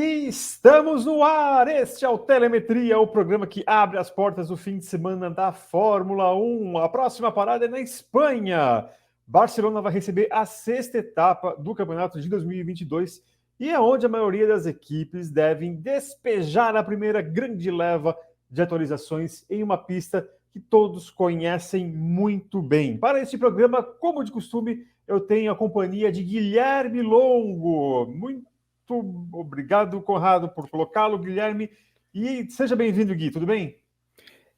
E estamos no ar! Este é o Telemetria, o programa que abre as portas do fim de semana da Fórmula 1. A próxima parada é na Espanha. Barcelona vai receber a sexta etapa do campeonato de 2022 e é onde a maioria das equipes devem despejar a primeira grande leva de atualizações em uma pista que todos conhecem muito bem. Para este programa, como de costume, eu tenho a companhia de Guilherme Longo. Muito obrigado, Conrado, por colocá-lo, Guilherme. E seja bem-vindo, Gui, tudo bem?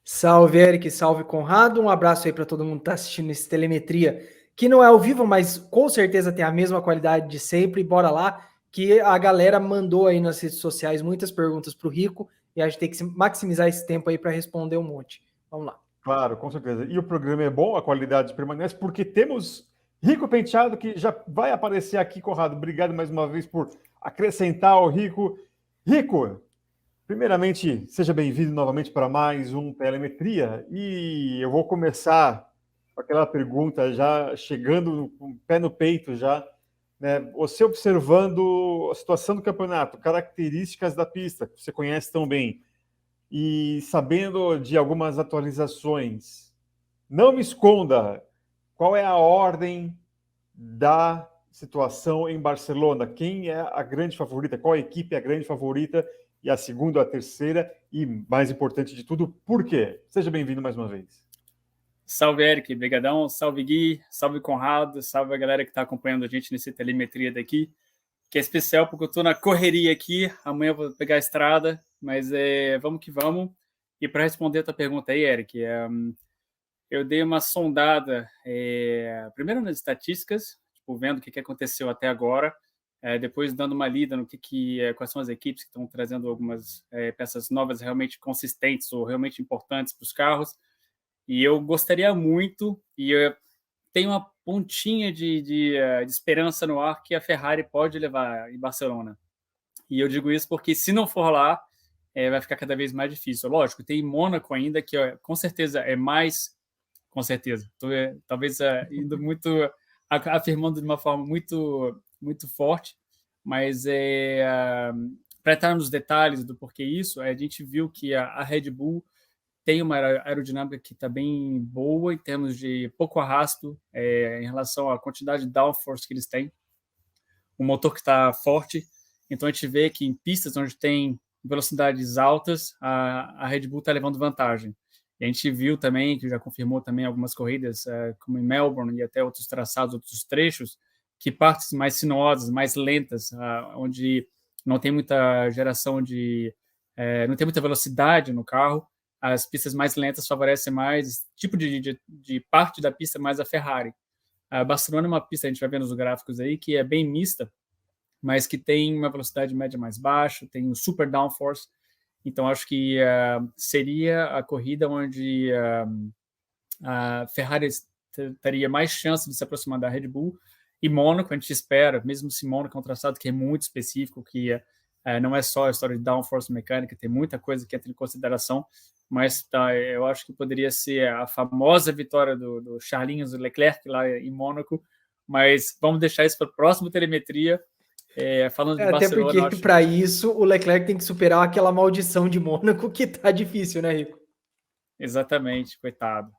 Salve, Eric, salve, Conrado. Um abraço aí para todo mundo que está assistindo esse Telemetria, que não é ao vivo, mas com certeza tem a mesma qualidade de sempre. Bora lá, que a galera mandou aí nas redes sociais muitas perguntas para o Rico e a gente tem que maximizar esse tempo aí para responder um monte. Vamos lá. Claro, com certeza. E o programa é bom, a qualidade permanece, porque temos Rico Penteado, que já vai aparecer aqui, Conrado. Obrigado mais uma vez por acrescentar ao Rico. Rico, primeiramente, seja bem-vindo novamente para mais um Telemetria. E eu vou começar com aquela pergunta já chegando com o pé no peito já, né? Você observando a situação do campeonato, características da pista, que você conhece tão bem, e sabendo de algumas atualizações, não me esconda qual é a ordem da situação em Barcelona. Quem é a grande favorita? Qual equipe é a grande favorita? E a segunda, a terceira? E, mais importante de tudo, por quê? Seja bem-vindo mais uma vez. Salve, Eric. Brigadão. Salve, Gui. Salve, Conrado. Salve a galera que está acompanhando a gente nesse Telemetria daqui, que é especial porque eu estou na correria aqui. Amanhã eu vou pegar a estrada, mas vamos que vamos. E para responder a tua pergunta aí, Eric, eu dei uma sondada, primeiro nas estatísticas, tipo, vendo o que aconteceu até agora, depois dando uma lida no quais são as equipes que estão trazendo algumas peças novas realmente consistentes ou realmente importantes para os carros. E eu gostaria muito, e eu tenho uma pontinha de esperança no ar que a Ferrari pode levar em Barcelona. E eu digo isso porque, se não for lá, vai ficar cada vez mais difícil. Lógico, tem Mônaco ainda, que com certeza é mais... Com certeza. Talvez indo muito... afirmando de uma forma muito, muito forte, mas para entrar nos detalhes do porquê isso, a gente viu que a Red Bull tem uma aerodinâmica que está bem boa em termos de pouco arrasto em relação à quantidade de downforce que eles têm. O motor que está forte. Então, a gente vê que em pistas onde tem velocidades altas, a Red Bull está levando vantagem. E a gente viu também, que já confirmou também algumas corridas, como em Melbourne e até outros traçados, outros trechos, que partes mais sinuosas, mais lentas, onde não tem muita geração não tem muita velocidade no carro, as pistas mais lentas favorecem mais tipo de parte da pista mais a Ferrari. A Barcelona é uma pista, a gente vai ver nos gráficos aí, que é bem mista, mas que tem uma velocidade média mais baixa, tem um super downforce. Então, acho que seria a corrida onde a Ferrari teria mais chance de se aproximar da Red Bull. E Mônaco, a gente espera, mesmo se Mônaco é um traçado que é muito específico, que não é só a história de downforce mecânica, tem muita coisa que entra em consideração, mas eu acho que poderia ser a famosa vitória do Charlinhos Leclerc lá em Mônaco, mas vamos deixar isso para o próximo Telemetria. Falando de Barcelona... Até porque, para isso, o Leclerc tem que superar aquela maldição de Mônaco que tá difícil, né, Rico? Exatamente, coitado.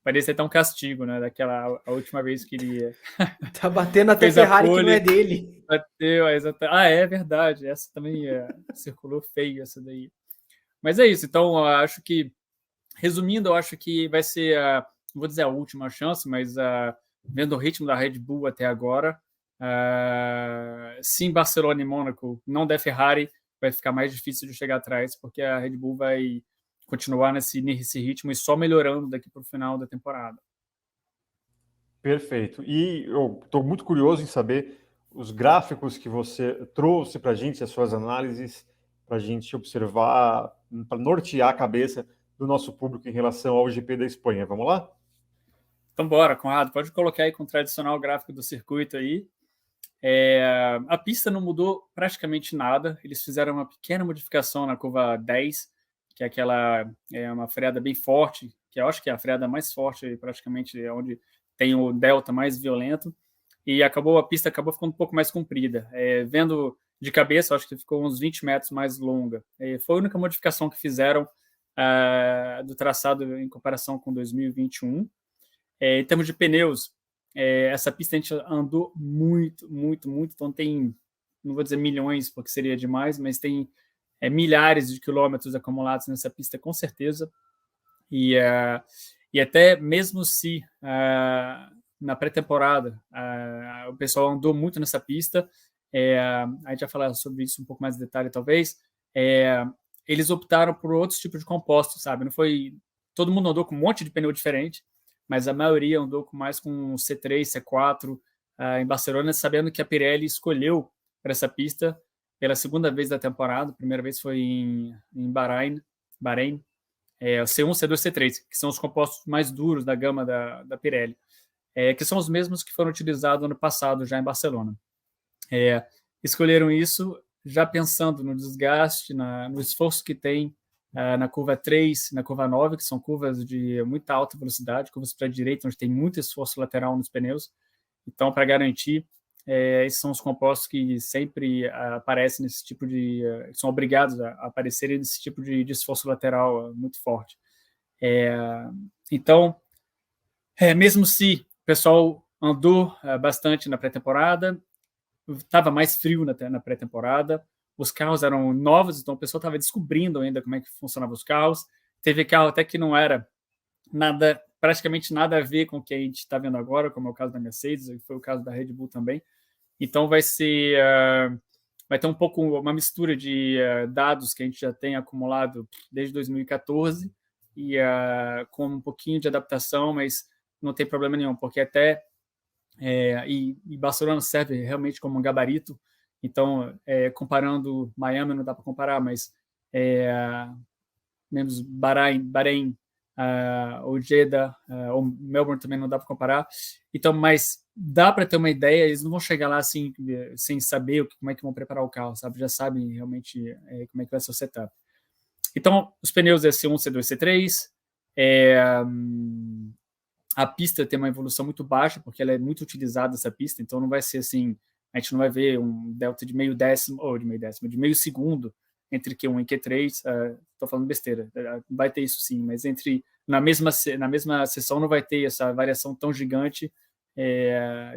Parecia até um castigo, né? A última vez que ele... Tá batendo até Ferrari que não é dele. Bateu, exatamente. É verdade. Essa também circulou feio, essa daí. Mas é isso. Então, eu acho que, resumindo, eu acho que vai ser, não vou dizer a última chance, mas vendo o ritmo da Red Bull até agora, sim, Barcelona e Mônaco não der Ferrari, vai ficar mais difícil de chegar atrás, porque a Red Bull vai continuar nesse ritmo e só melhorando daqui para o final da temporada. Perfeito. E eu estou muito curioso em saber os gráficos que você trouxe para a gente, as suas análises, para a gente observar, para nortear a cabeça do nosso público em relação ao GP da Espanha. Vamos lá? Então, bora, Conrado. Pode colocar aí com o tradicional gráfico do circuito aí. A pista não mudou praticamente nada. Eles fizeram uma pequena modificação na curva 10, que é uma freada bem forte, que eu acho que é a freada mais forte, praticamente, onde tem o delta mais violento, e a pista acabou ficando um pouco mais comprida. Vendo de cabeça, acho que ficou uns 20 metros mais longa. Foi a única modificação que fizeram do traçado em comparação com 2021. Em termos de pneus, essa pista a gente andou muito, então tem, não vou dizer milhões, porque seria demais, mas tem milhares de quilômetros acumulados nessa pista, com certeza. E até mesmo se na pré-temporada o pessoal andou muito nessa pista, a gente vai falar sobre isso um pouco mais em detalhe, talvez, eles optaram por outros tipos de compostos, sabe? Não foi... Todo mundo andou com um monte de pneu diferente, mas a maioria andou mais com C3, C4 em Barcelona, sabendo que a Pirelli escolheu para essa pista pela segunda vez da temporada. A primeira vez foi em Bahrein, o C1, C2, C3, que são os compostos mais duros da gama da Pirelli, que são os mesmos que foram utilizados ano passado já em Barcelona. Escolheram isso já pensando no desgaste, no esforço que tem na curva 3, na curva 9, que são curvas de muita alta velocidade, curvas para a direita, onde tem muito esforço lateral nos pneus. Então, para garantir, esses são os compostos que sempre aparecem nesse tipo de... são obrigados a aparecerem nesse tipo de esforço lateral muito forte. Então, mesmo se o pessoal andou bastante na pré-temporada, estava mais frio na pré-temporada, os carros eram novos, então o pessoal estava descobrindo ainda como é que funcionavam os carros. Teve carro até que não era praticamente nada a ver com o que a gente está vendo agora, como é o caso da Mercedes, foi o caso da Red Bull também. Então vai ter um pouco uma mistura de dados que a gente já tem acumulado desde 2014 e com um pouquinho de adaptação, mas não tem problema nenhum, porque até e Barcelona serve realmente como um gabarito. Então, comparando Miami, não dá para comparar, mas menos Bahrein, ou Jeddah, ou Melbourne também não dá para comparar. Então, mas dá para ter uma ideia, eles não vão chegar lá assim, sem saber como é que vão preparar o carro, sabe? Já sabem realmente como é que vai ser o setup. Então, os pneus C1, C2, C3, a pista tem uma evolução muito baixa, porque ela é muito utilizada, essa pista, então não vai ser assim, a gente não vai ver um delta de meio meio segundo entre Q1 e Q3, estou falando besteira, vai ter isso sim, mas na mesma sessão não vai ter essa variação tão gigante,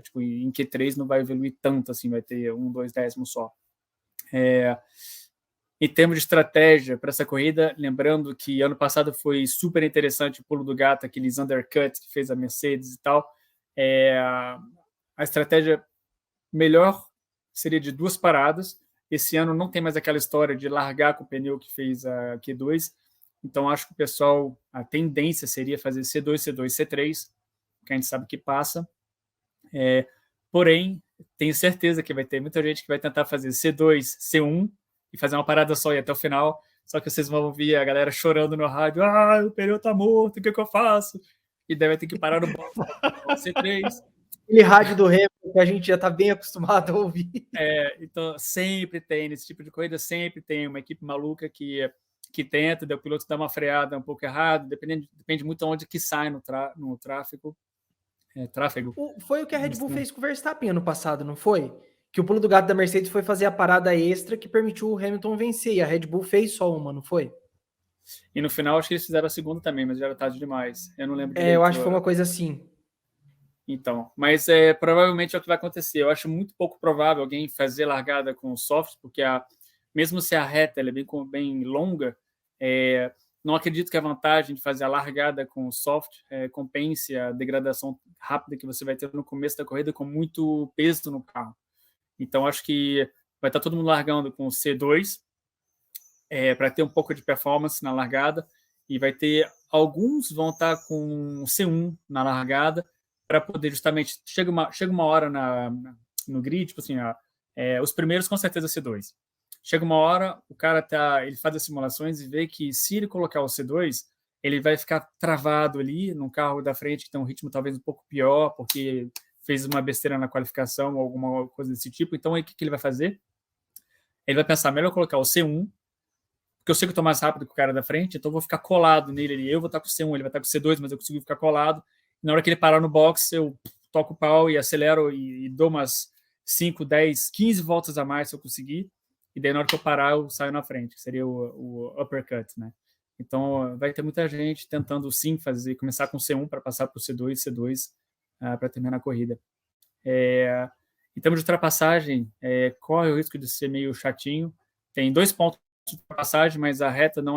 tipo, em Q3 não vai evoluir tanto, assim, vai ter 1, 2 décimos só. Em termos de estratégia para essa corrida, lembrando que ano passado foi super interessante o pulo do gato, aqueles undercuts que fez a Mercedes e tal. A estratégia melhor seria de 2 paradas. Esse ano não tem mais aquela história de largar com o pneu que fez a Q2. Então, acho que o pessoal, a tendência seria fazer C2, C2, C3, que a gente sabe que passa. Porém, tenho certeza que vai ter muita gente que vai tentar fazer C2, C1, e fazer uma parada só e até o final, só que vocês vão ouvir a galera chorando no rádio, o pneu tá morto, o que eu faço? E deve ter que parar no box, C3. Aquele rádio do Hamilton que a gente já tá bem acostumado a ouvir. Então sempre tem, nesse tipo de corrida, sempre tem uma equipe maluca que tenta, o piloto dá uma freada um pouco errado, depende muito de onde que sai no tráfego. Foi o que a Red Bull fez com o Verstappen ano passado, não foi? Que o pulo do gato da Mercedes foi fazer a parada extra que permitiu o Hamilton vencer, e a Red Bull fez só uma, não foi? E no final acho que eles fizeram a segunda também, mas já era tarde demais. Eu não lembro direito. Eu acho que foi uma coisa assim. Então, mas provavelmente é o que vai acontecer. Eu acho muito pouco provável alguém fazer largada com o soft, porque mesmo se a reta ela é bem longa, não acredito que a vantagem de fazer a largada com o soft compense a degradação rápida que você vai ter no começo da corrida com muito peso no carro. Então, acho que vai estar todo mundo largando com o C2 para ter um pouco de performance na largada, e vai ter alguns vão estar com o C1 na largada para poder justamente... Chega uma hora no grid, tipo assim, os primeiros com certeza C2. Chega uma hora, o cara ele faz as simulações e vê que se ele colocar o C2, ele vai ficar travado ali no carro da frente, que tem um ritmo talvez um pouco pior, porque fez uma besteira na qualificação ou alguma coisa desse tipo. Então, aí o que ele vai fazer? Ele vai pensar, melhor colocar o C1, porque eu sei que eu estou mais rápido que o cara da frente, então eu vou ficar colado nele. Eu vou estar com o C1, ele vai estar com o C2, mas eu consigo ficar colado. E na hora que ele parar no box, eu toco o pau e acelero e dou umas 5, 10, 15 voltas a mais se eu conseguir, e daí na hora que eu parar eu saio na frente, que seria o uppercut, né? Então vai ter muita gente tentando sim começar com C1 para passar para o C2, C2 para terminar a corrida. Em termos de ultrapassagem, corre o risco de ser meio chatinho. Tem 2 pontos de ultrapassagem, mas a reta não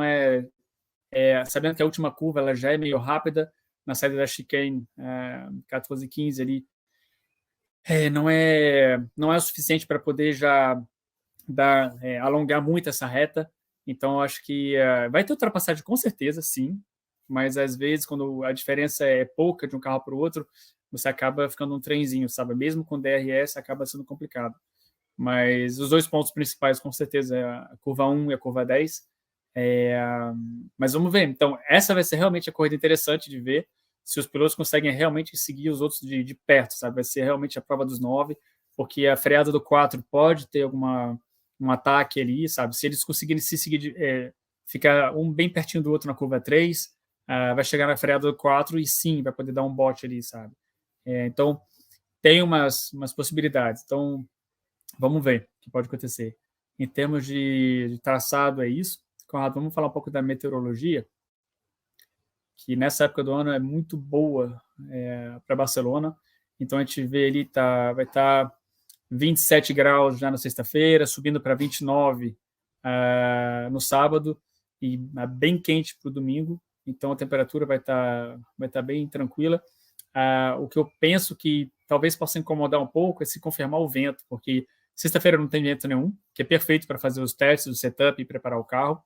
sabendo que a última curva ela já é meio rápida, na saída da chicane 14, 15 ali, não é o suficiente para poder já alongar muito essa reta. Então, eu acho que vai ter ultrapassagem com certeza, sim, mas às vezes, quando a diferença é pouca de um carro para o outro, você acaba ficando um trenzinho, sabe? Mesmo com DRS, acaba sendo complicado. Mas os 2 pontos principais, com certeza, é a curva 1 e a curva 10. Mas vamos ver. Então, essa vai ser realmente a corrida interessante de ver se os pilotos conseguem realmente seguir os outros de perto, sabe? Vai ser realmente a prova dos 9, porque a freada do 4 pode ter um ataque ali, sabe? Se eles conseguirem se seguir, ficar um bem pertinho do outro na curva 3, vai chegar na freada do 4 e sim, vai poder dar um bote ali, sabe? Então, tem umas possibilidades. Então, vamos ver o que pode acontecer. Em termos de traçado, é isso. Conrado, vamos falar um pouco da meteorologia, que nessa época do ano é muito boa para Barcelona. Então, a gente vê ali, vai estar 27 graus já na sexta-feira, subindo para 29 no sábado, e bem quente para o domingo. Então, a temperatura vai estar bem tranquila. O que eu penso que talvez possa incomodar um pouco é se confirmar o vento, porque sexta-feira não tem vento nenhum, que é perfeito para fazer os testes, o setup e preparar o carro.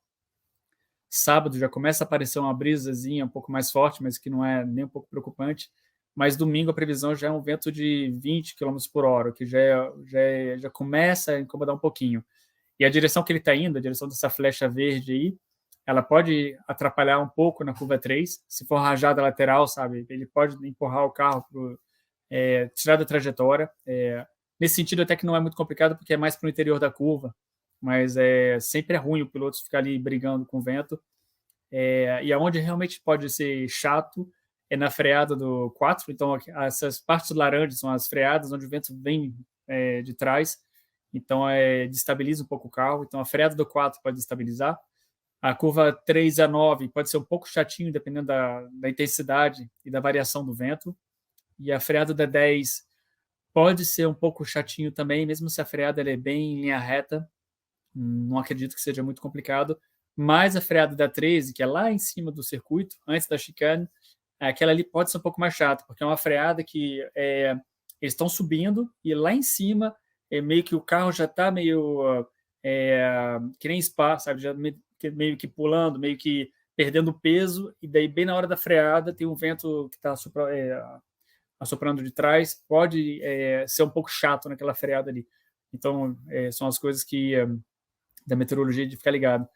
Sábado já começa a aparecer uma brisazinha um pouco mais forte, mas que não é nem um pouco preocupante. Mas domingo a previsão já é um vento de 20 km por hora, que já começa a incomodar um pouquinho. E a direção que ele está indo, a direção dessa flecha verde aí, ela pode atrapalhar um pouco na curva 3. Se for rajada lateral, sabe, ele pode empurrar o carro para tirar da trajetória. Nesse sentido, até que não é muito complicado, porque é mais para o interior da curva, mas sempre é ruim o piloto ficar ali brigando com o vento. E aonde realmente pode ser chato é na freada do 4. Então, essas partes laranjas são as freadas onde o vento vem de trás. Então, destabiliza um pouco o carro. Então, a freada do 4 pode destabilizar. A curva 3 a 9 pode ser um pouco chatinho, dependendo da intensidade e da variação do vento. E a freada da 10 pode ser um pouco chatinho também, mesmo se a freada ela é bem em linha reta. Não acredito que seja muito complicado. Mas a freada da 13, que é lá em cima do circuito, antes da chicane, aquela ali pode ser um pouco mais chata, porque é uma freada que eles estão subindo e lá em cima meio que o carro já está meio que nem Spa, sabe? Já meio que pulando, meio que perdendo peso, e daí bem na hora da freada tem um vento que está assoprando de trás, pode ser um pouco chato naquela freada ali. Então, são as coisas que da meteorologia de ficar ligado.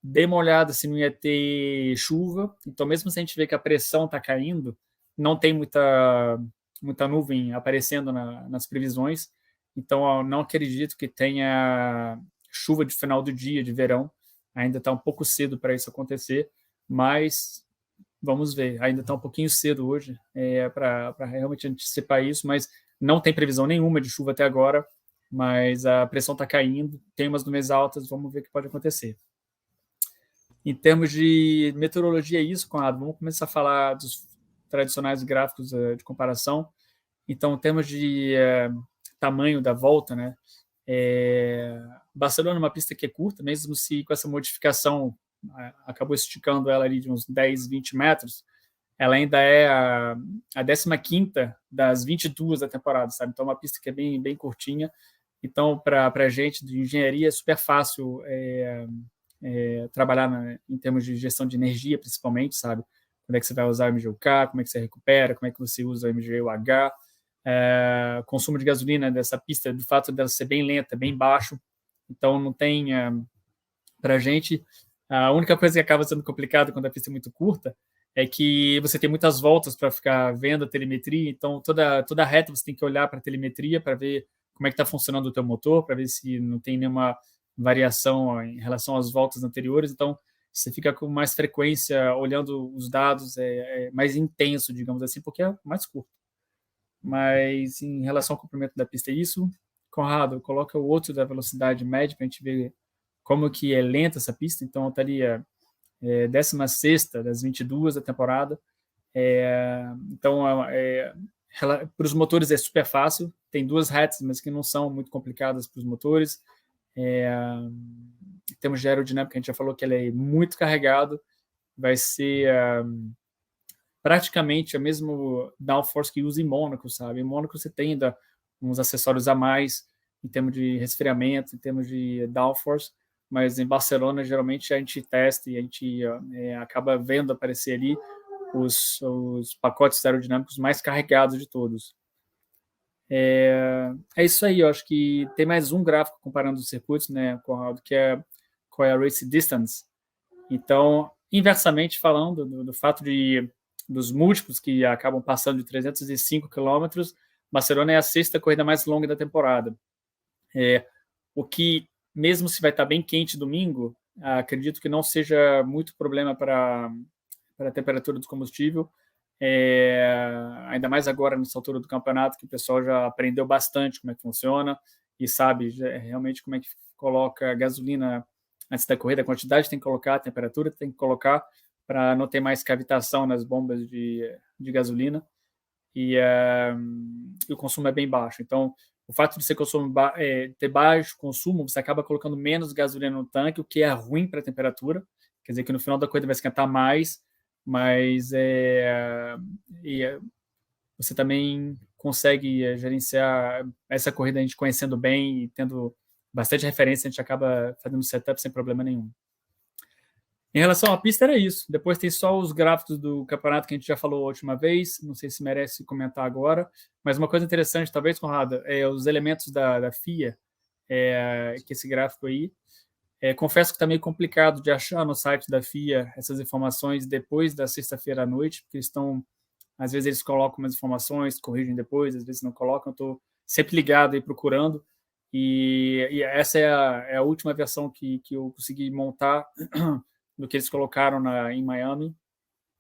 Dei uma olhada se não ia ter chuva, então mesmo se a gente vê que a pressão está caindo, não tem muita nuvem aparecendo nas previsões, então eu não acredito que tenha chuva de final do dia, de verão. Ainda está um pouco cedo para isso acontecer, mas vamos ver. Ainda está um pouquinho cedo hoje para realmente antecipar isso, mas não tem previsão nenhuma de chuva até agora, mas a pressão está caindo, tem umas nuvens altas, vamos ver o que pode acontecer. Em termos de meteorologia, é isso, Conrado. Vamos começar a falar dos tradicionais gráficos de comparação. Então, em termos de tamanho da volta, né? Barcelona é uma pista que é curta, mesmo se com essa modificação acabou esticando ela ali de uns 10, 20 metros, ela ainda é a 15ª das 22 da temporada, sabe? Então, é uma pista que é bem, bem curtinha. Então, para a gente de engenharia, é super fácil trabalhar em termos de gestão de energia, principalmente, sabe? Como é que você vai usar o MGU-K, como é que você recupera, como é que você usa o MGU-H, consumo de gasolina dessa pista, do fato dela ser bem lenta, bem baixo. Então, não tem... para a gente, a única coisa que acaba sendo complicada quando a pista é muito curta é que você tem muitas voltas para ficar vendo a telemetria, então toda reta você tem que olhar para a telemetria para ver como é que está funcionando o teu motor, para ver se não tem nenhuma variação em relação às voltas anteriores. Então, você fica com mais frequência olhando os dados, mais intenso, digamos assim, porque é mais curto. Mas em relação ao comprimento da pista, é isso. Conrado, coloca o outro da velocidade média para a gente ver como que é lenta essa pista. Então, eu estaria 16ª das 22 da temporada. Então, para os motores é super fácil. Tem 2 retas, mas que não são muito complicadas para os motores. Em termos de aerodinâmica, a gente já falou que ele é muito carregado. Vai ser praticamente o mesmo downforce que usa em Mônaco, sabe? Em Mônaco você tem ainda uns acessórios a mais em termos de resfriamento, em termos de downforce, mas em Barcelona geralmente a gente testa e a gente acaba vendo aparecer ali os pacotes aerodinâmicos mais carregados de todos. É isso aí, eu acho que tem mais um gráfico comparando os circuitos, né, Conrado, que é qual é a race distance. Então, inversamente falando, do fato dos múltiplos que acabam passando de 305 quilômetros, Barcelona é a 6ª corrida mais longa da temporada. O que, mesmo se vai estar bem quente domingo, acredito que não seja muito problema para a temperatura do combustível, ainda mais agora nessa altura do campeonato, que o pessoal já aprendeu bastante como é que funciona e sabe realmente como é que coloca a gasolina antes da corrida, a quantidade tem que colocar, a temperatura tem que colocar para não ter mais cavitação nas bombas de gasolina e o consumo é bem baixo. Então, o fato de você ter baixo consumo, você acaba colocando menos gasolina no tanque, o que é ruim para a temperatura, quer dizer que no final da corrida vai esquentar mais, mas você também consegue gerenciar essa corrida a gente conhecendo bem e tendo bastante referência, a gente acaba fazendo setup sem problema nenhum. Em relação à pista, era isso. Depois tem só os gráficos do campeonato que a gente já falou a última vez, não sei se merece comentar agora, mas uma coisa interessante, talvez, Conrado, os elementos da FIA, que esse gráfico aí, confesso que está meio complicado de achar no site da FIA essas informações depois da sexta-feira à noite, porque às vezes eles colocam umas informações, corrigem depois, às vezes não colocam, eu estou sempre ligado aí procurando, e essa é a última versão que eu consegui montar do que eles colocaram em Miami.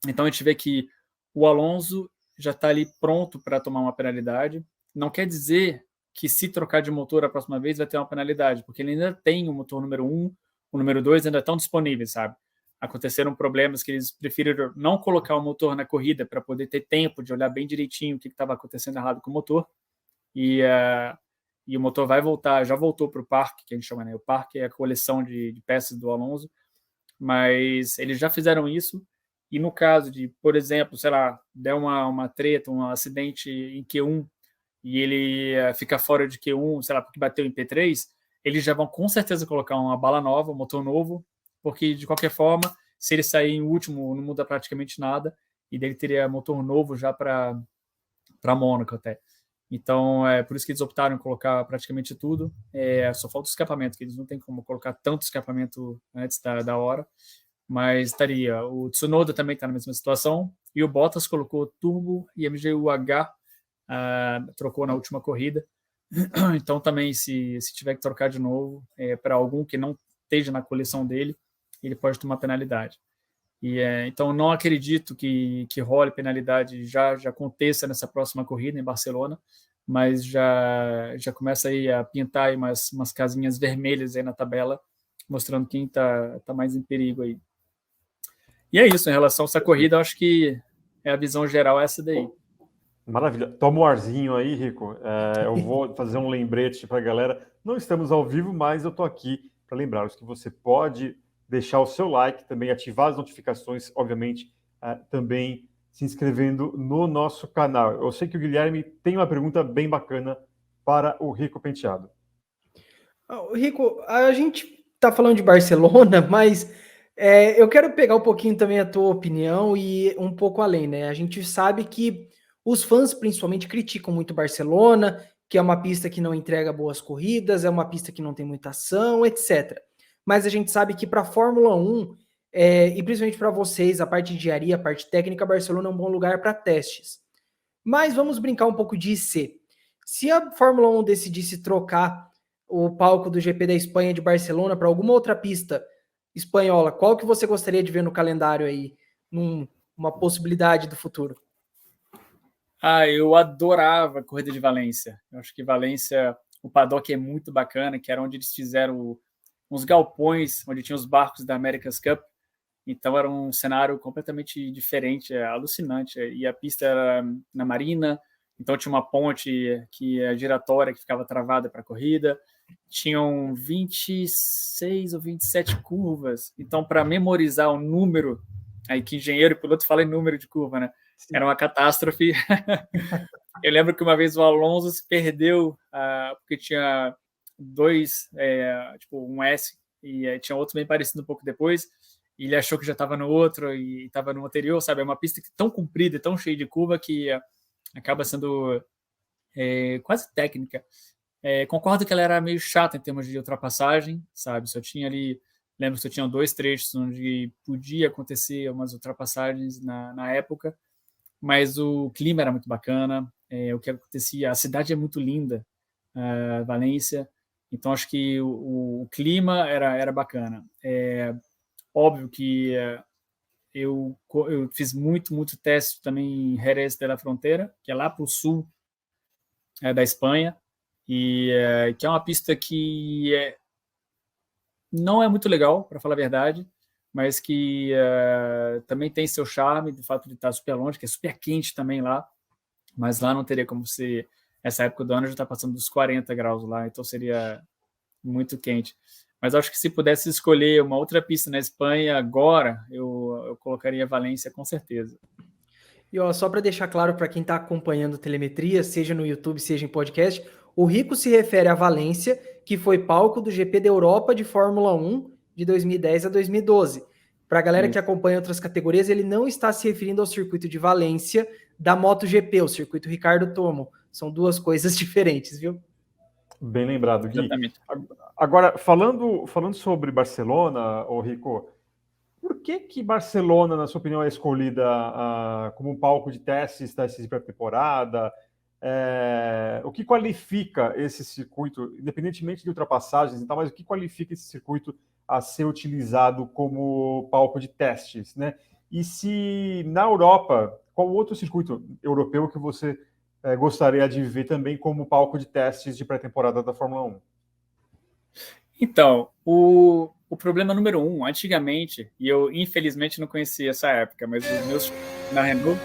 Então a gente vê que o Alonso já está ali pronto para tomar uma penalidade. Não quer dizer que se trocar de motor a próxima vez vai ter uma penalidade, porque ele ainda tem o motor número 1, o número 2 ainda estão disponíveis, sabe? Aconteceram problemas que eles preferiram não colocar o motor na corrida para poder ter tempo de olhar bem direitinho o que estava acontecendo errado com o motor. E o motor vai voltar, já voltou para o parque, que a gente chama, né? O parque é a coleção de peças do Alonso, mas eles já fizeram isso, e no caso de, por exemplo, sei lá, der uma treta, um acidente em Q1, e ele fica fora de Q1, sei lá, porque bateu em P3, eles já vão com certeza colocar uma bala nova, um motor novo, porque de qualquer forma, se ele sair em último, não muda praticamente nada, e dele teria motor novo já para Mônaco até. Então, por isso que eles optaram em colocar praticamente tudo. Só falta o escapamento, que eles não têm como colocar tanto escapamento antes da hora. Mas estaria. O Tsunoda também está na mesma situação. E o Bottas colocou turbo e MGU-H, trocou na última corrida. Então, também, se tiver que trocar de novo para algum que não esteja na coleção dele, ele pode tomar penalidade. Então, não acredito que role penalidade já aconteça nessa próxima corrida em Barcelona, mas já começa aí a pintar aí umas casinhas vermelhas aí na tabela, mostrando quem tá mais em perigo aí. E é isso, em relação a essa corrida, eu acho que a visão geral é essa daí. Maravilha. Toma um arzinho aí, Rico. Eu vou fazer um lembrete para a galera. Não estamos ao vivo, mas eu estou aqui para lembrar-vos que você pode deixar o seu like, também ativar as notificações, obviamente, também se inscrevendo no nosso canal. Eu sei que o Guilherme tem uma pergunta bem bacana para o Rico Penteado. Rico, a gente está falando de Barcelona, mas eu quero pegar um pouquinho também a tua opinião e um pouco além, né? A gente sabe que os fãs, principalmente, criticam muito Barcelona, que é uma pista que não entrega boas corridas, é uma pista que não tem muita ação, etc. Mas a gente sabe que para a Fórmula 1, e principalmente para vocês, a parte de engenharia, a parte técnica, Barcelona é um bom lugar para testes. Mas vamos brincar um pouco de IC. Se a Fórmula 1 decidisse trocar o palco do GP da Espanha de Barcelona para alguma outra pista espanhola, qual que você gostaria de ver no calendário aí, numa possibilidade do futuro? Eu adorava a corrida de Valência. Eu acho que Valência, o paddock é muito bacana, que era onde eles fizeram uns galpões, onde tinha os barcos da America's Cup. Então era um cenário completamente diferente, alucinante. E a pista era na marina, então tinha uma ponte que é giratória, que ficava travada para a corrida. Tinham 26 ou 27 curvas. Então, para memorizar o número, aí que engenheiro e piloto fala em número de curva, né? Sim. Era uma catástrofe. Eu lembro que uma vez o Alonso se perdeu, porque tinha dois, tipo um S, e tinha outro bem parecido um pouco depois, e ele achou que já estava no outro e estava no anterior, sabe? É uma pista tão comprida, tão cheia de curva, que acaba sendo quase técnica. Concordo que ela era meio chata em termos de ultrapassagem, sabe? Só tinha ali, lembro que só tinha 2 trechos onde podia acontecer umas ultrapassagens na época, mas o clima era muito bacana, o que acontecia, a cidade é muito linda, Valência, então acho que o clima era bacana. Óbvio que eu fiz muito teste também em Jerez de la Frontera, que é lá para o sul da Espanha, e que é uma pista que não é muito legal, para falar a verdade, mas que também tem seu charme, de fato de estar super longe, que é super quente também lá, mas lá não teria como ser, essa época do ano já está passando dos 40 graus lá, então seria muito quente. Mas acho que se pudesse escolher uma outra pista na Espanha agora, eu colocaria Valência com certeza. E só para deixar claro para quem está acompanhando telemetria, seja no YouTube, seja em podcast, o Rico se refere a Valência, que foi palco do GP da Europa de Fórmula 1 de 2010 a 2012. Para a galera que acompanha outras categorias, ele não está se referindo ao circuito de Valência da MotoGP, o circuito Ricardo Tomo. São duas coisas diferentes, viu? Bem lembrado, Gui. Exatamente. Agora, falando sobre Barcelona, Rico, por que Barcelona, na sua opinião, é escolhida como um palco de testes de pré-temporada? O que qualifica esse circuito, independentemente de ultrapassagens e tal, mas o que qualifica esse circuito a ser utilizado como palco de testes, né? E se na Europa, qual outro circuito europeu que você gostaria de ver também como palco de testes de pré-temporada da Fórmula 1? Então, o problema número 1, antigamente, e eu infelizmente não conhecia essa época, mas os meus na Renault,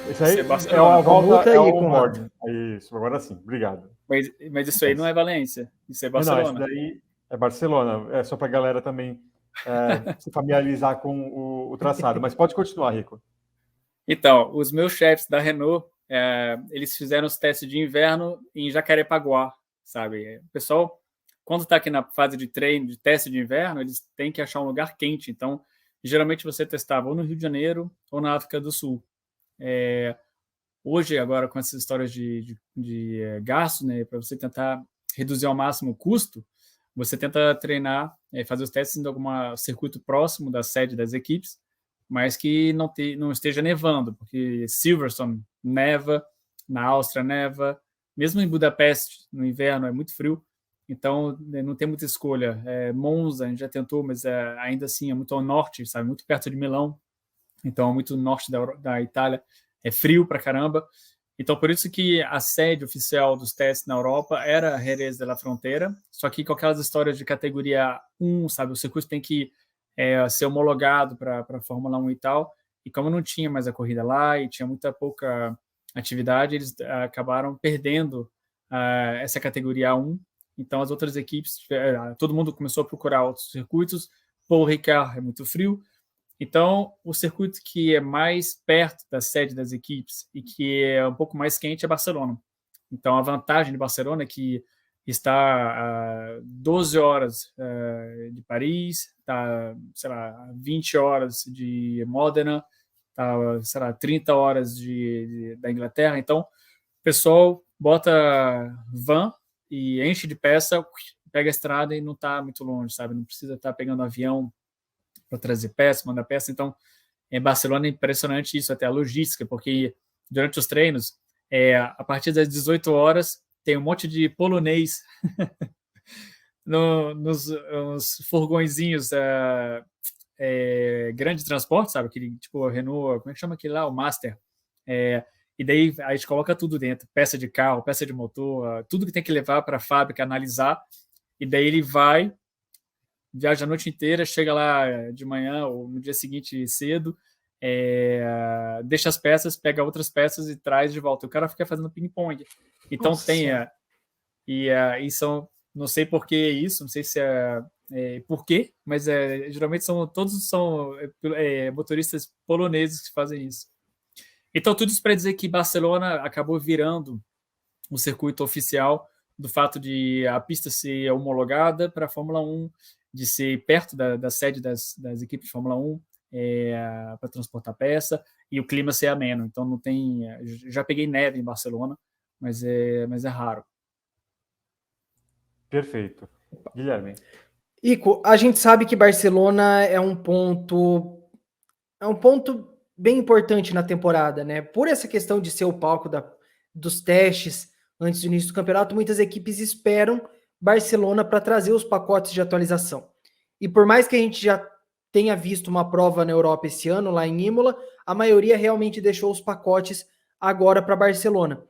isso aí é uma volta aí, Conrado. Isso, agora sim, obrigado. Mas isso aí não é Valência, isso é Barcelona. Não, isso daí é Barcelona, é só para a galera também se familiarizar com o traçado, mas pode continuar, Rico. Então, os meus chefes da Renault, eles fizeram os testes de inverno em Jacarepaguá, sabe? O pessoal, quando está aqui na fase de treino, de teste de inverno, eles têm que achar um lugar quente. Então, geralmente você testava ou no Rio de Janeiro ou na África do Sul. Hoje, agora, com essas histórias de gasto, né, para você tentar reduzir ao máximo o custo, você tenta treinar, fazer os testes em algum circuito próximo da sede das equipes, mas que não esteja nevando, porque Silverstone neva, na Áustria neva, mesmo em Budapeste, no inverno, é muito frio, então não tem muita escolha. Monza, a gente já tentou, mas ainda assim é muito ao norte, sabe, muito perto de Milão, então é muito norte da Itália, é frio pra caramba. Então, por isso que a sede oficial dos testes na Europa era Jerez de la Frontera, só que com aquelas histórias de categoria 1, sabe, o circuito tem que ser homologado para a Fórmula 1 e tal, e como não tinha mais a corrida lá e tinha muita pouca atividade, eles acabaram perdendo essa categoria 1, então as outras equipes, todo mundo começou a procurar outros circuitos. Paul Ricard é muito frio, então o circuito que é mais perto da sede das equipes e que é um pouco mais quente é Barcelona. Então a vantagem de Barcelona é que está a 12 horas de Paris, está, sei lá, 20 horas de Módena, está, sei lá, 30 horas da Inglaterra. Então, o pessoal bota van e enche de peça, pega a estrada e não está muito longe, sabe? Não precisa estar pegando avião para trazer peça, mandar peça. Então, em Barcelona é impressionante isso, até a logística, porque durante os treinos, a partir das 18 horas, tem um monte de polonês nos furgõezinhos grande transporte, sabe? Aquele tipo Renault, como é que chama aquele lá? O Master. E daí a gente coloca tudo dentro, peça de carro, peça de motor, tudo que tem que levar para a fábrica, analisar, e daí ele vai, viaja a noite inteira, chega lá de manhã ou no dia seguinte cedo, deixa as peças, pega outras peças e traz de volta. O cara fica fazendo ping-pong. Então Nossa. e são, não sei por que isso, não sei se por quê, mas geralmente todos são motoristas poloneses que fazem isso. Então, tudo isso para dizer que Barcelona acabou virando um circuito oficial do fato de a pista ser homologada para a Fórmula 1, de ser perto da sede das equipes de Fórmula 1 para transportar peça, e o clima ser ameno. Então, não tem. Já peguei neve em Barcelona, mas é raro. Perfeito. Guilherme. Ico, a gente sabe que Barcelona é um ponto bem importante na temporada, né? Por essa questão de ser o palco dos testes antes do início do campeonato, muitas equipes esperam Barcelona para trazer os pacotes de atualização. E por mais que a gente já tenha visto uma prova na Europa esse ano, lá em Imola, a maioria realmente deixou os pacotes agora para Barcelona.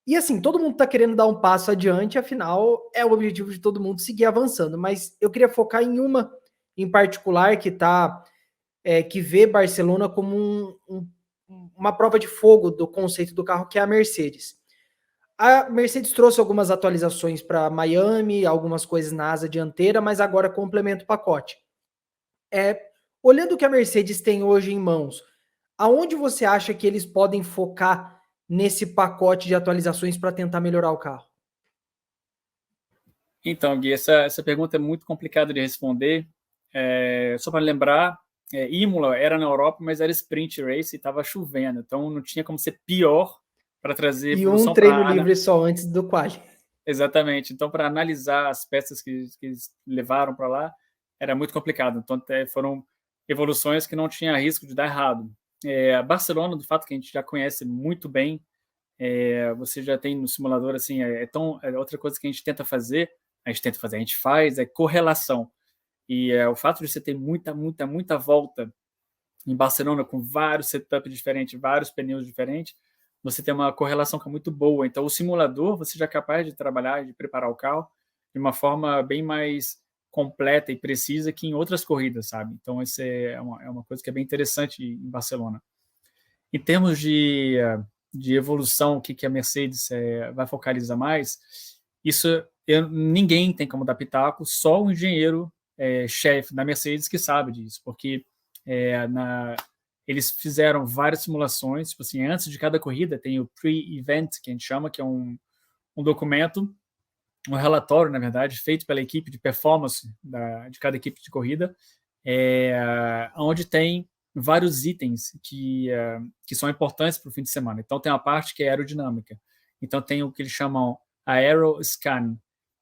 E assim, todo mundo está querendo dar um passo adiante, afinal, é o objetivo de todo mundo seguir avançando. Mas eu queria focar em uma em particular que vê Barcelona como uma prova de fogo do conceito do carro, que é a Mercedes. A Mercedes trouxe algumas atualizações para Miami, algumas coisas na asa dianteira, mas agora complementa o pacote. Olhando o que a Mercedes tem hoje em mãos, aonde você acha que eles podem focar nesse pacote de atualizações para tentar melhorar o carro? Então, Gui, essa pergunta é muito complicada de responder. Só para lembrar, Imola era na Europa, mas era sprint race e estava chovendo, então não tinha como ser pior para trazer E evolução um treino livre só antes do quali. Exatamente. Então, para analisar as peças que eles levaram para lá, era muito complicado. Então, foram evoluções que não tinha risco de dar errado. Barcelona, do fato que a gente já conhece muito bem, você já tem no simulador, assim, outra coisa que a gente tenta fazer, a gente faz, correlação. E o fato de você ter muita volta em Barcelona, com vários setups diferentes, vários pneus diferentes, você tem uma correlação que é muito boa. Então, o simulador, você já é capaz de trabalhar, de preparar o carro de uma forma bem mais completa e precisa que em outras corridas, sabe? Então, isso é uma coisa que é bem interessante em Barcelona. Em termos de evolução, o que a Mercedes vai focalizar mais, isso ninguém tem como dar pitaco, só o engenheiro chefe da Mercedes que sabe disso, porque eles fizeram várias simulações, tipo assim, antes de cada corrida tem o pre-event, que a gente chama, que é um documento, um relatório, na verdade, feito pela equipe de performance de cada equipe de corrida, onde tem vários itens que são importantes para o fim de semana. Então, tem uma parte que é aerodinâmica. Então, tem o que eles chamam aeroscan,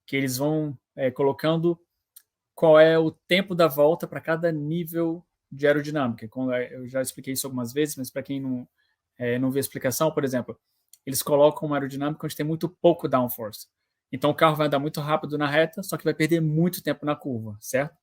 que eles vão colocando qual é o tempo da volta para cada nível de aerodinâmica. Eu já expliquei isso algumas vezes, mas para quem não vê a explicação, por exemplo, eles colocam uma aerodinâmica onde tem muito pouco downforce. Então, o carro vai andar muito rápido na reta, só que vai perder muito tempo na curva, certo?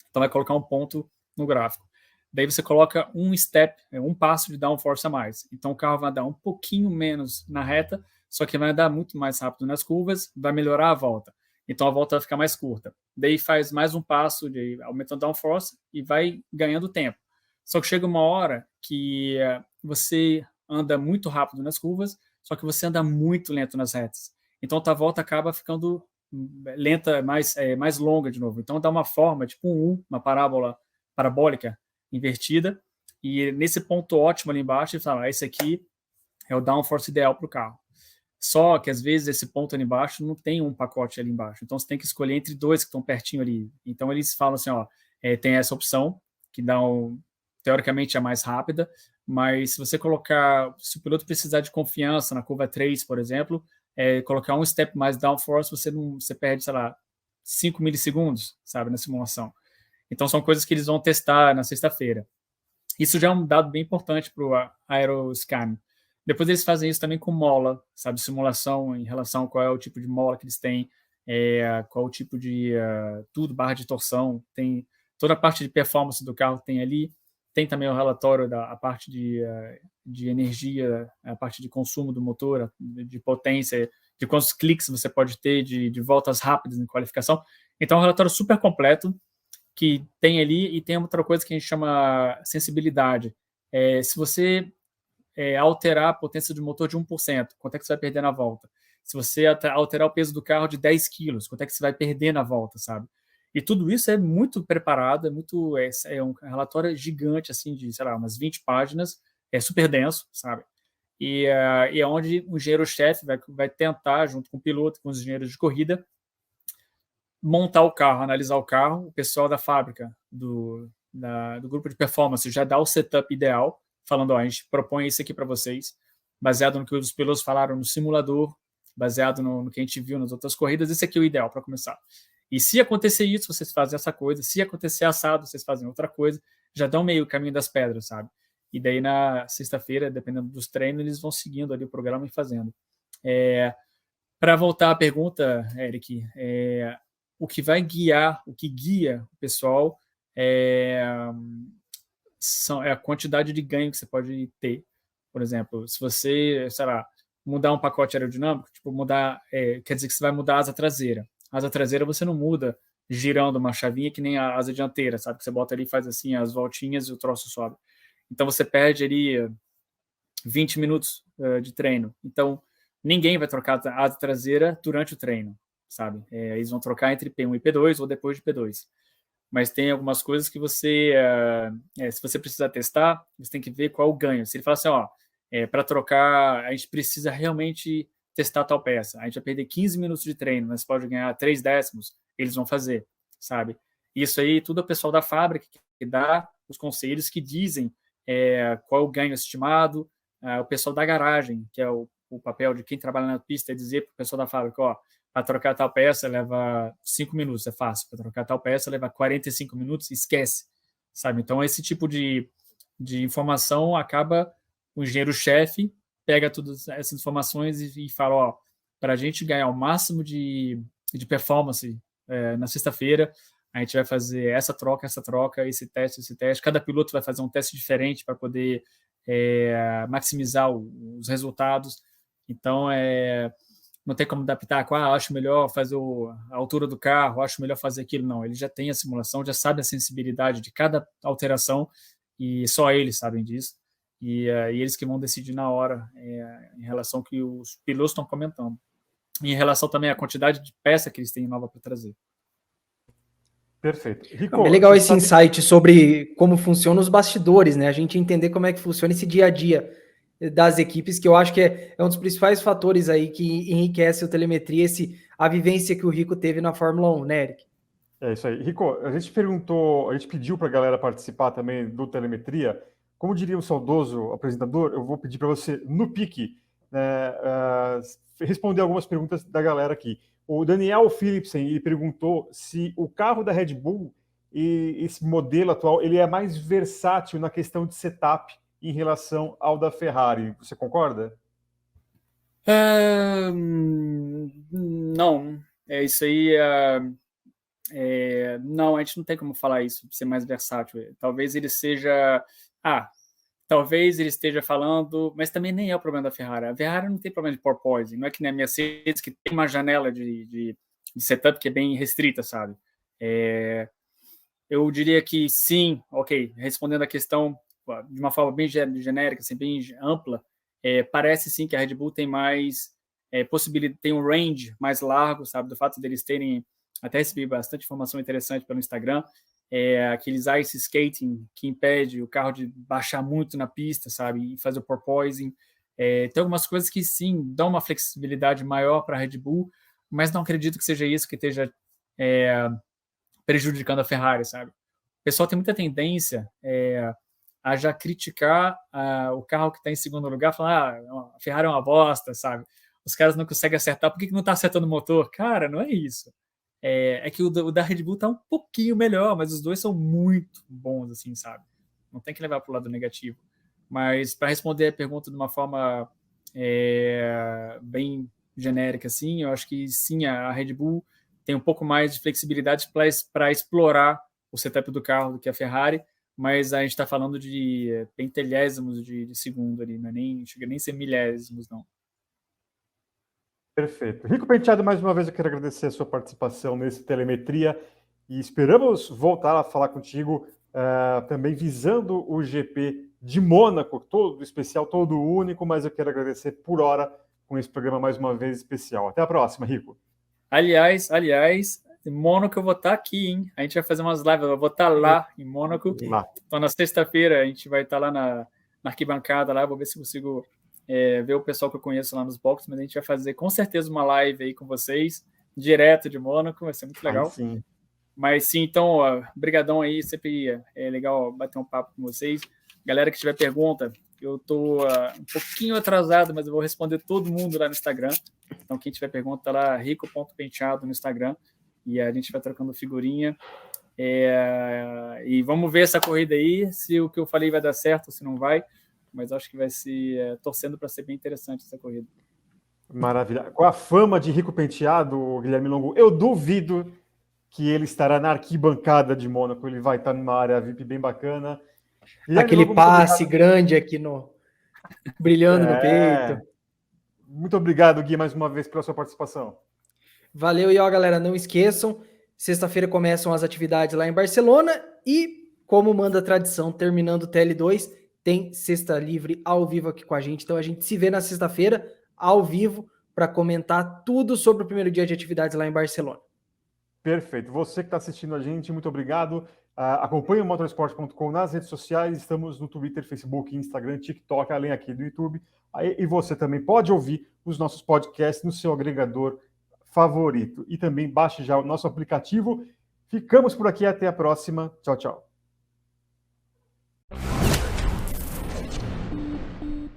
Então, vai colocar um ponto no gráfico. Daí você coloca um passo de downforce a mais. Então, o carro vai andar um pouquinho menos na reta, só que vai andar muito mais rápido nas curvas, vai melhorar a volta. Então, a volta vai ficar mais curta. Daí faz mais um passo de aumentando downforce e vai ganhando tempo. Só que chega uma hora que você anda muito rápido nas curvas, só que você anda muito lento nas retas. Então, a volta acaba ficando lenta, mais longa de novo. Então, dá uma forma, tipo uma parábola parabólica invertida, e nesse ponto ótimo ali embaixo, ele fala, esse aqui é o downforce ideal para o carro. Só que, às vezes, esse ponto ali embaixo não tem um pacote ali embaixo. Então, você tem que escolher entre dois que estão pertinho ali. Então, eles falam assim, tem essa opção, que dá teoricamente a mais rápida, mas se você se o piloto precisar de confiança na curva 3, por exemplo, colocar um step mais downforce, você perde, sei lá, 5 milissegundos, sabe, na simulação. Então, são coisas que eles vão testar na sexta-feira. Isso já é um dado bem importante para o aeroscan. Depois eles fazem isso também com mola, sabe, simulação em relação a qual é o tipo de mola que eles têm, qual o tipo de barra de torção, tem toda a parte de performance do carro tem ali, tem também o relatório da parte de de energia a partir de consumo do motor, de potência, de quantos cliques você pode ter, de voltas rápidas em qualificação. Então, é um relatório super completo que tem ali, e tem outra coisa que a gente chama sensibilidade. Se você alterar a potência do motor de 1%, quanto é que você vai perder na volta? Se você alterar o peso do carro de 10 quilos, quanto é que você vai perder na volta, sabe? E tudo isso é muito preparado, é um relatório gigante, assim, de, sei lá, umas 20 páginas, é super denso, sabe? E é onde o engenheiro-chefe vai tentar, junto com o piloto, com os engenheiros de corrida, montar o carro, analisar o carro. O pessoal da fábrica, do grupo de performance, já dá o setup ideal, falando, ó, a gente propõe isso aqui para vocês, baseado no que os pilotos falaram no simulador, baseado no que a gente viu nas outras corridas, esse aqui é o ideal para começar. E se acontecer isso, vocês fazem essa coisa. Se acontecer assado, vocês fazem outra coisa. Já dão meio caminho das pedras, sabe? E daí, na sexta-feira, dependendo dos treinos, eles vão seguindo ali o programa e fazendo. Para voltar à pergunta, Eric, o que guia o pessoal é a quantidade de ganho que você pode ter. Por exemplo, se você, sei lá, mudar um pacote aerodinâmico, tipo quer dizer que você vai mudar a asa traseira. A asa traseira você não muda girando uma chavinha que nem a asa dianteira, sabe? Que você bota ali e faz assim as voltinhas e o troço sobe. Então você perde ali 20 minutos de treino. Então ninguém vai trocar a asa traseira durante o treino, sabe? Eles vão trocar entre P1 e P2 ou depois de P2. Mas tem algumas coisas que se você precisar testar, você tem que ver qual o ganho. Se ele fala assim, ó, para trocar, a gente precisa realmente testar tal peça. A gente vai perder 15 minutos de treino, mas pode ganhar 3 décimos, eles vão fazer, sabe? Isso aí, tudo é o pessoal da fábrica que dá os conselhos que dizem qual é o ganho estimado, o pessoal da garagem, que é o papel de quem trabalha na pista, é dizer para o pessoal da fábrica, ó, para trocar tal peça leva 5 minutos, é fácil. Para trocar tal peça leva 45 minutos, esquece, sabe? Então, esse tipo de informação acaba o engenheiro-chefe pega todas essas informações e fala, ó, para a gente ganhar o máximo de performance na sexta-feira, a gente vai fazer essa troca, esse teste. Cada piloto vai fazer um teste diferente para poder maximizar os resultados. Então, não tem como adaptar, acho melhor fazer a altura do carro, acho melhor fazer aquilo. Não, ele já tem a simulação, já sabe a sensibilidade de cada alteração e só eles sabem disso. E eles que vão decidir na hora em relação ao que os pilotos estão comentando. E em relação também à quantidade de peça que eles têm nova para trazer. Perfeito. Rico, é legal esse insight sobre como funcionam os bastidores, né? A gente entender como é que funciona esse dia a dia das equipes, que eu acho que é um dos principais fatores aí que enriquece o telemetria, a vivência que o Rico teve na Fórmula 1, né, Eric? É isso aí. Rico, a gente pediu para a galera participar também do telemetria. Como diria o saudoso apresentador, eu vou pedir para você, no pique, responder algumas perguntas da galera aqui. O Daniel Philipsen, ele perguntou se o carro da Red Bull e esse modelo atual, ele é mais versátil na questão de setup em relação ao da Ferrari. Você concorda? Não. Isso aí... não, a gente não tem como falar isso, ser mais versátil. Talvez ele seja... talvez ele esteja falando, mas também nem é o problema da Ferrari. A Ferrari não tem problema de porpoising, não é que nem a Mercedes, que tem uma janela de setup que é bem restrita, sabe? Eu diria que sim, ok, respondendo a questão de uma forma bem genérica, assim, bem ampla, parece sim que a Red Bull tem mais possibilidade, tem um range mais largo, sabe? Do fato deles terem, até recebi bastante informação interessante pelo Instagram, aqueles ice skating que impede o carro de baixar muito na pista, sabe, e fazer o porpoising. Tem algumas coisas que sim dão uma flexibilidade maior para a Red Bull, mas não acredito que seja isso que esteja prejudicando a Ferrari, sabe? O pessoal tem muita tendência a já criticar o carro que está em segundo lugar, falar a Ferrari é uma bosta, sabe? Os caras não conseguem acertar, por que não está acertando o motor? Cara, não é isso. É que o da Red Bull tá um pouquinho melhor, mas os dois são muito bons, assim, sabe? Não tem que levar para o lado negativo. Mas para responder a pergunta de uma forma bem genérica, assim, eu acho que sim, a Red Bull tem um pouco mais de flexibilidade para explorar o setup do carro do que a Ferrari, mas a gente está falando de pentelésimos de segundo ali, não é nem, chega nem a ser milésimos, não. Perfeito. Rico Penteado, mais uma vez eu quero agradecer a sua participação nesse Telemetria e esperamos voltar a falar contigo também visando o GP de Mônaco, todo especial, todo único, mas eu quero agradecer por hora com esse programa mais uma vez especial. Até a próxima, Rico. Aliás, em Mônaco eu vou estar aqui, hein? A gente vai fazer umas lives, eu vou estar lá em Mônaco. Lá. Então na sexta-feira a gente vai estar lá na arquibancada, lá, vou ver se consigo ver o pessoal que eu conheço lá nos boxes, mas a gente vai fazer com certeza uma live aí com vocês, direto de Mônaco, vai ser muito legal. Sim. Mas sim, então, brigadão aí, sempre é legal bater um papo com vocês. Galera que tiver pergunta, eu tô um pouquinho atrasado, mas eu vou responder todo mundo lá no Instagram. Então, quem tiver pergunta, tá lá, rico.penteado no Instagram, e a gente vai trocando figurinha. E vamos ver essa corrida aí, se o que eu falei vai dar certo ou se não vai. Mas acho que vai ser torcendo para ser bem interessante essa corrida. Maravilha. Com a fama de Rico Penteado, Guilherme Longo, eu duvido que ele estará na arquibancada de Mônaco. Ele vai estar numa área VIP bem bacana. Guilherme Aquele Longo, passe grande aqui brilhando no peito. Muito obrigado, Gui, mais uma vez pela sua participação. Valeu, e ó, galera, não esqueçam, sexta-feira começam as atividades lá em Barcelona e, como manda a tradição, terminando o TL2, tem Sexta Livre ao vivo aqui com a gente. Então a gente se vê na sexta-feira, ao vivo, para comentar tudo sobre o primeiro dia de atividades lá em Barcelona. Perfeito. Você que está assistindo a gente, muito obrigado. Acompanhe o motorsport.com nas redes sociais. Estamos no Twitter, Facebook, Instagram, TikTok, além aqui do YouTube. E você também pode ouvir os nossos podcasts no seu agregador favorito. E também baixe já o nosso aplicativo. Ficamos por aqui. Até a próxima. Tchau, tchau.